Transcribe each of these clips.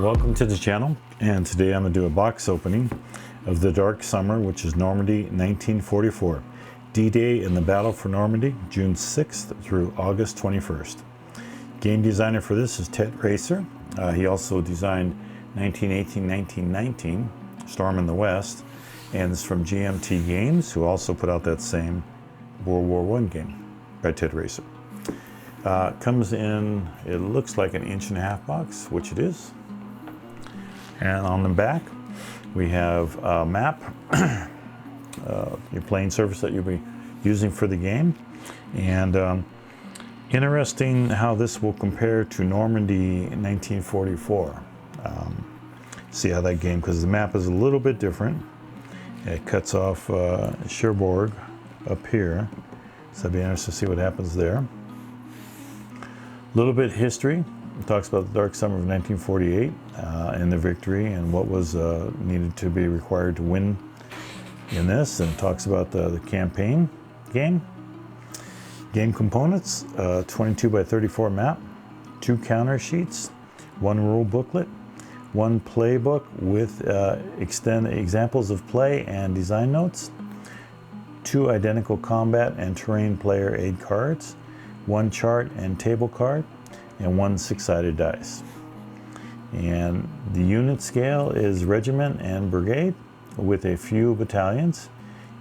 Welcome to the channel, and today I'm going to do a box opening of The Dark Summer, which is Normandy 1944. D-Day in the Battle for Normandy, June 6th through August 21st. Game designer for this is Ted Racer. He also designed 1918-1919, Storm in the West, and it's from GMT Games, who also put out that same World War I game by Ted Racer. Comes in, it looks like an 1.5-inch box, which it is. And on the back, we have a map, your playing surface that you'll be using for the game. And interesting how this will compare to Normandy 1944. See how that game, because the map is a little bit different. It cuts off Cherbourg up here. So it'll be interesting to see what happens there. A little bit history. It talks about the Dark Summer of 1948 and the victory and what was needed to be required to win in this, and it talks about the campaign game. Game components, 22 by 34 map, 2 counter sheets, 1 rule booklet, 1 playbook with examples of play and design notes, 2 identical combat and terrain player aid cards, 1 chart and table card, and 1 6-sided dice. And the unit scale is regiment and brigade with a few battalions.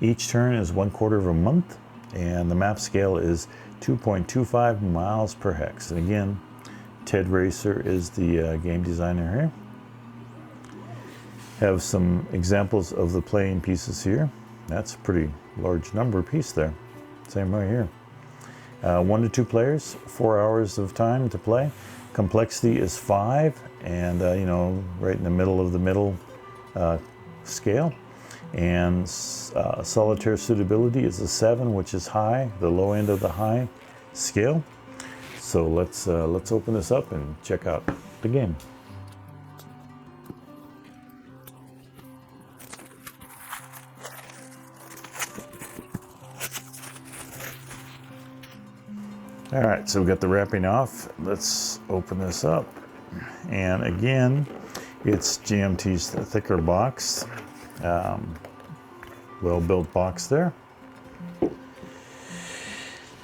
Each turn is 1/4 of a month, and the map scale is 2.25 miles per hex. And again, Ted Racer is the game designer here. Have some examples of the playing pieces here. That's a pretty large number piece there. Same right here. 1 to 2 players, 4 hours of time to play. Complexity is 5, and you know, right in the middle of the middle scale. And solitaire suitability is a 7, which is high, the low end of the high scale. So let's open this up and check out the game. All right, so we've got the wrapping off. Let's open this up. And again, it's GMT's thicker box. Well-built box there.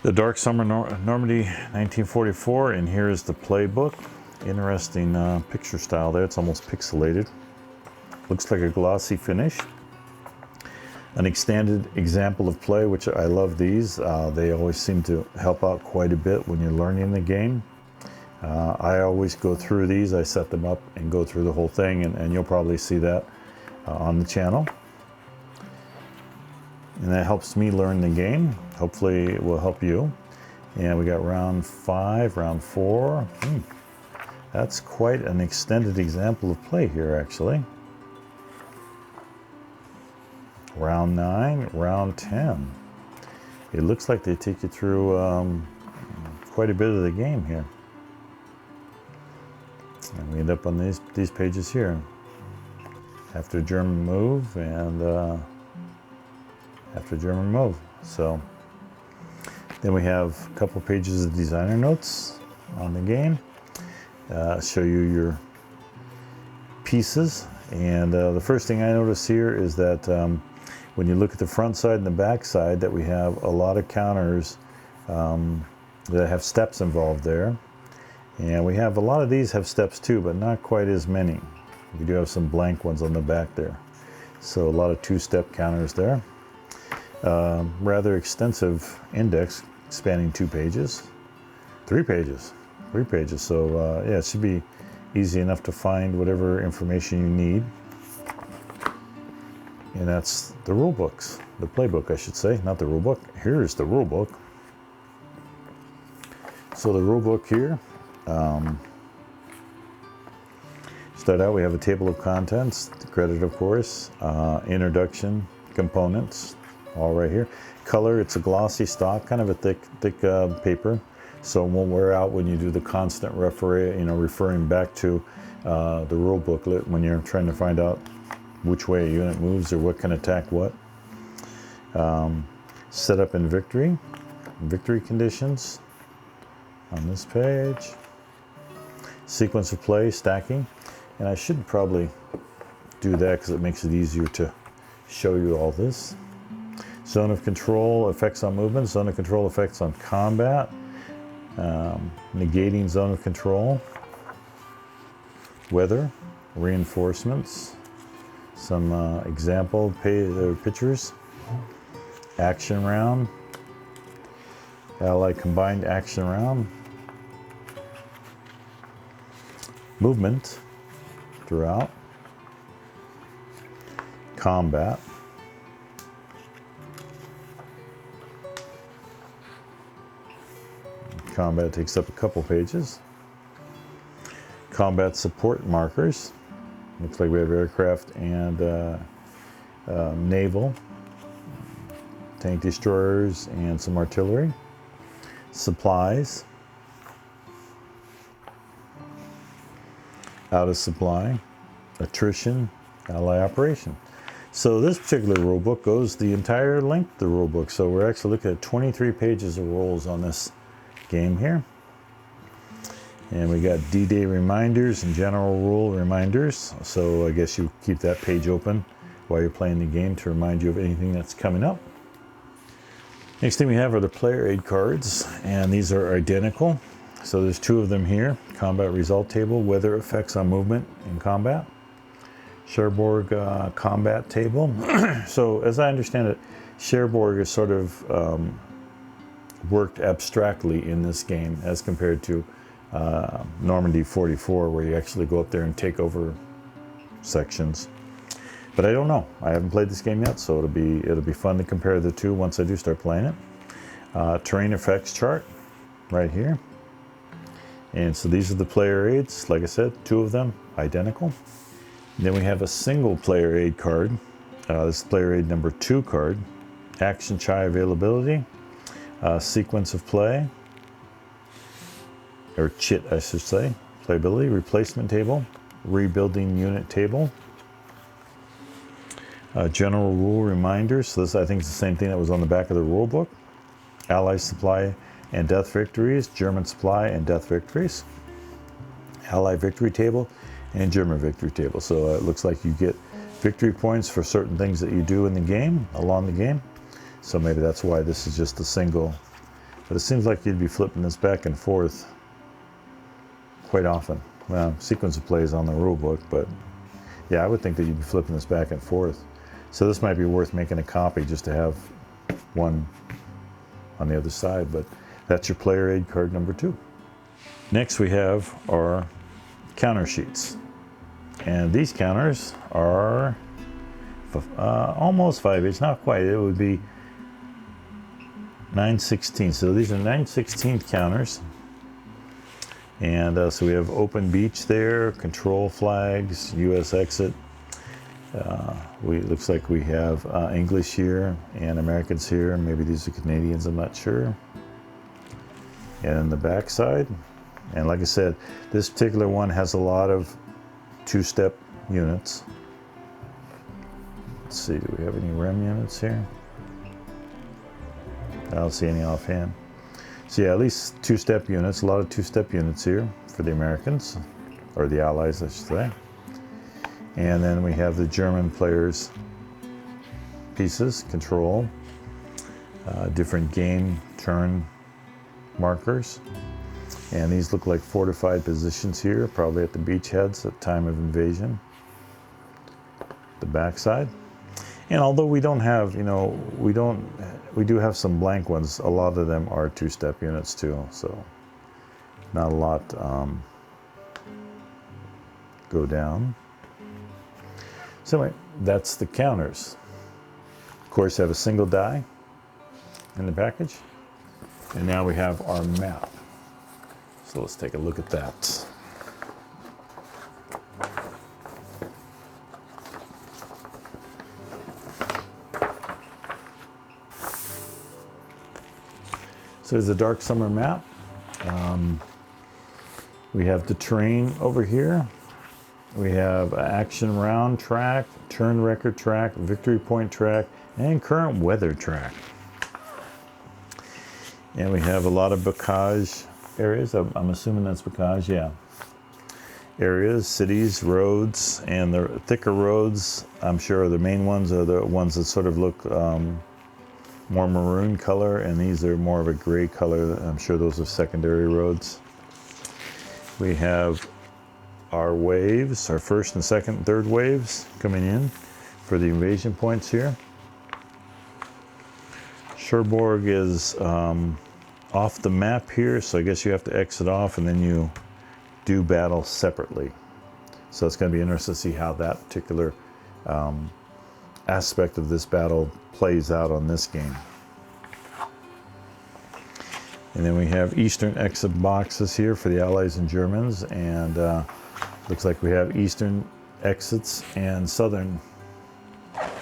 The Dark Summer Normandy 1944, and here's the playbook. Interesting picture style there. It's almost pixelated. Looks like a glossy finish. An extended example of play, which I love these. They always seem to help out quite a bit when you're learning the game. I always go through these. I set them up and go through the whole thing, and you'll probably see that on the channel. And that helps me learn the game. Hopefully it will help you. And we got round 5, round 4. That's quite an extended example of play here, actually. Round 9, round 10. It looks like they take you through quite a bit of the game here. And we end up on these pages here. After German move and after German move. So then we have a couple pages of designer notes on the game. Show you your pieces. And the first thing I notice here is that when you look at the front side and the back side, that we have a lot of counters that have steps involved there. And we have a lot of these have steps too, but not quite as many. We do have some blank ones on the back there. So a lot of 2-step counters there. Rather extensive index spanning 2 pages. 3 pages. 3 pages. So yeah, it should be easy enough to find whatever information you need. And that's the rule books, the playbook, I should say, not the rule book. Here's the rule book. So the rule book here, start out, we have a table of contents, the credit, of course, introduction, components, all right here. Color, it's a glossy stock, kind of a thick paper, so it won't wear out when you do the constant referring back to the rule booklet when you're trying to find out which way a unit moves or what can attack what. Setup and victory conditions on this page. Sequence of play, stacking. And I should probably do that because it makes it easier to show you all this. Zone of control, effects on movement. Zone of control, effects on combat. Negating zone of control. Weather, reinforcements. Some example pictures. Action round. Ally combined action round. Movement throughout. Combat. Combat takes up a couple pages. Combat support markers. Looks like we have aircraft and naval. Tank destroyers and some artillery. Supplies. Out of supply. Attrition. Ally operation. So this particular rulebook goes the entire length of the rulebook. So we're actually looking at 23 pages of rules on this game here. And we got D-Day reminders and general rule reminders. So I guess you keep that page open while you're playing the game to remind you of anything that's coming up. Next thing we have are the player aid cards, and these are identical. So there's two of them here. Combat result table, weather effects on movement in combat. Cherbourg combat table. So as I understand it, Cherbourg is sort of worked abstractly in this game as compared to Normandy 44, where you actually go up there and take over sections. But I don't know. I haven't played this game yet, so it'll be fun to compare the two once I do start playing it. Terrain effects chart right here. And so these are the player aids. Like I said, two of them identical. Then we have a single player aid card. This is player aid number 2 card. Action chai availability. Sequence of play. Or chit, I should say. Playability. Replacement table. Rebuilding unit table. General rule reminders. So this, I think, is the same thing that was on the back of the rule book. Allies supply and death victories. German supply and death victories. Ally victory table and German victory table. So it looks like you get victory points for certain things that you do in the game, along the game. So maybe that's why this is just a single. But it seems like you'd be flipping this back and forth quite often. Well, sequence of play is on the rule book, but yeah, I would think that you'd be flipping this back and forth. So this might be worth making a copy just to have one on the other side, but that's your player aid card number 2. Next we have our counter sheets. And these counters are almost 5/8, not quite. It would be 9/16. So these are 9/16 counters. And so we have open beach there, control flags, U.S. exit. Looks like we have English here and Americans here. Maybe these are Canadians, I'm not sure. And the back side. And like I said, this particular one has a lot of 2-step units. Let's see, do we have any REM units here? I don't see any offhand. So yeah, at least 2-step units, a lot of 2-step units here for the Americans, or the Allies, I should say. And then we have the German players' pieces, control, different game turn markers. And these look like fortified positions here, probably at the beachheads at time of invasion. The backside. And although we don't have, we do have some blank ones. A lot of them are 2-step units too, so not a lot go down. So anyway, that's the counters. Of course, have a single die in the package. And now we have our map. So let's take a look at that. So there's the DarkSummer map. We have the terrain over here. We have action round track, turn record track, victory point track, and current weather track. And we have a lot of bocage areas. I'm assuming that's bocage, yeah. areas, cities, roads, and the thicker roads, I'm sure the main ones are the ones that sort of look more maroon color, and these are more of a gray color. I'm sure those are secondary roads. We have our waves, our first and second and third waves coming in for the invasion points here. Cherbourg is off the map here, so I guess you have to exit off and then you do battle separately. So it's going to be interesting to see how that particular aspect of this battle plays out on this game. And then we have eastern exit boxes here for the Allies and Germans, and looks like we have eastern exits and southern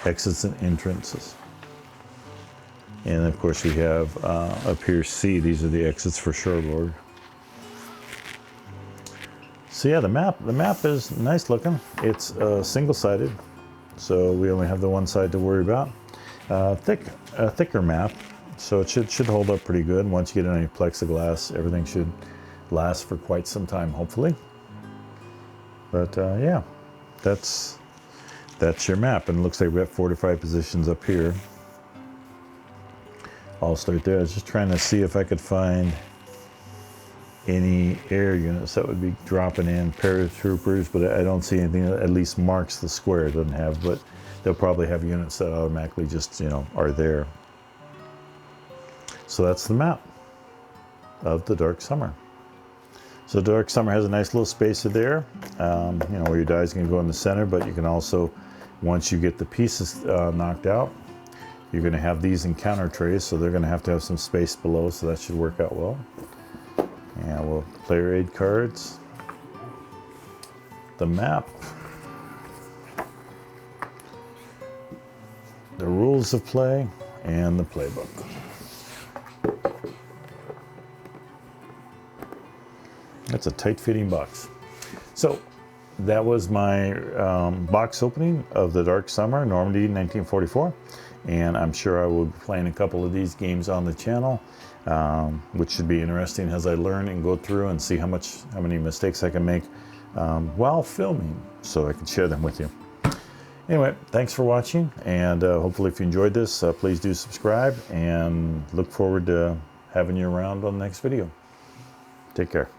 exits and entrances. And of course we have up here C, these are the exits for Cherbourg. So yeah, the map is nice looking. It's single-sided, so we only have the one side to worry about. A thicker map, so it should hold up pretty good. Once you get any plexiglass, everything should last for quite some time, hopefully. But yeah, that's your map, and it looks like we have fortified positions up here. I'll start there. I was just trying to see if I could find any air units that would be dropping in, paratroopers, but I don't see anything that at least marks the square. It doesn't have, but they'll probably have units that automatically just, you know, are there. So that's the map of the DarkSummer. So DarkSummer has a nice little spacer there, you know, where your dice can go in the center, but you can also, once you get the pieces knocked out, you're going to have these in counter trays, so they're going to have some space below, so that should work out well. And we'll player aid cards, the map, the rules of play, and the playbook. That's a tight-fitting box. So that was my box opening of the DarkSummer, Normandy 1944. And I'm sure I will be playing a couple of these games on the channel, which should be interesting as I learn and go through and see how many mistakes I can make while filming, so I can share them with you. Anyway, thanks for watching, and hopefully if you enjoyed this, please do subscribe, and look forward to having you around on the next video. Take care.